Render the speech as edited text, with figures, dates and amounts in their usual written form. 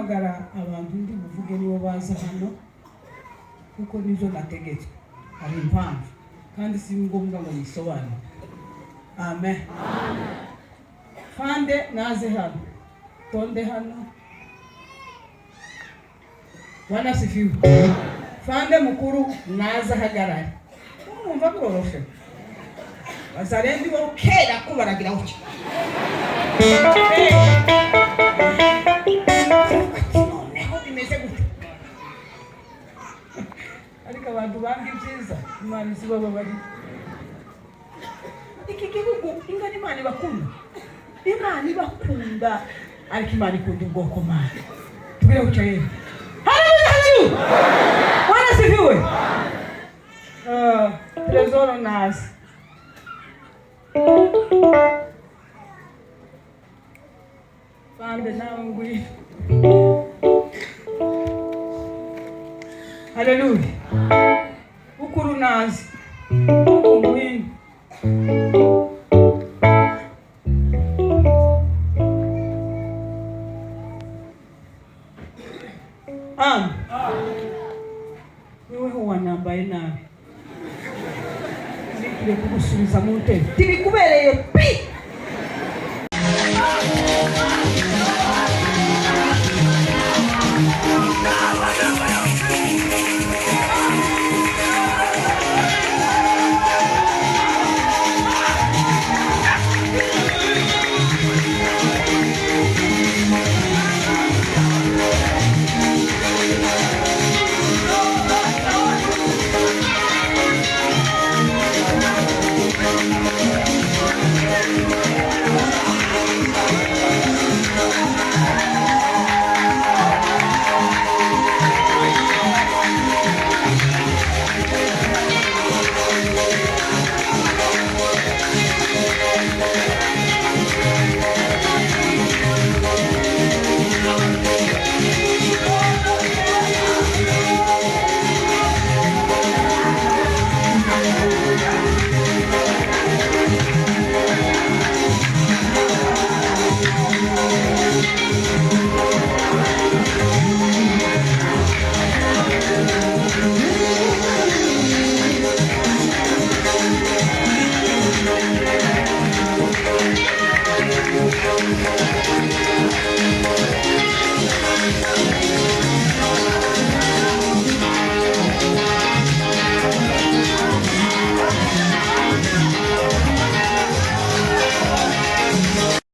ndahamagara abantu ndi buvuge nibo baza hano kuko nizo nategetswe hari impamvu kandi si ngombwa ngo nisobanure. Amen. Fande naze hano, tonde hano. Bwana sifiwe. Fande mukuru naza hagarara. Umva biroroshe. Bazarendi bo kera kubaragira uki. Ariko abantu bambi byiza Imana izibaba bari iki gihugu ingana Imana ibakunda. Imana ibakunda ariko Imana ikunda ubwoko Mana. Tubire ucaye. Haleluya. Bwana sifiwe. Trezoro nasi. Fande nawe ngwi. Haleluya. Ukuru nazi. Umuhini. Wewe huwa nambaye nabi. Nikire kugusubiza mu ntebe. Tibikubereye pi.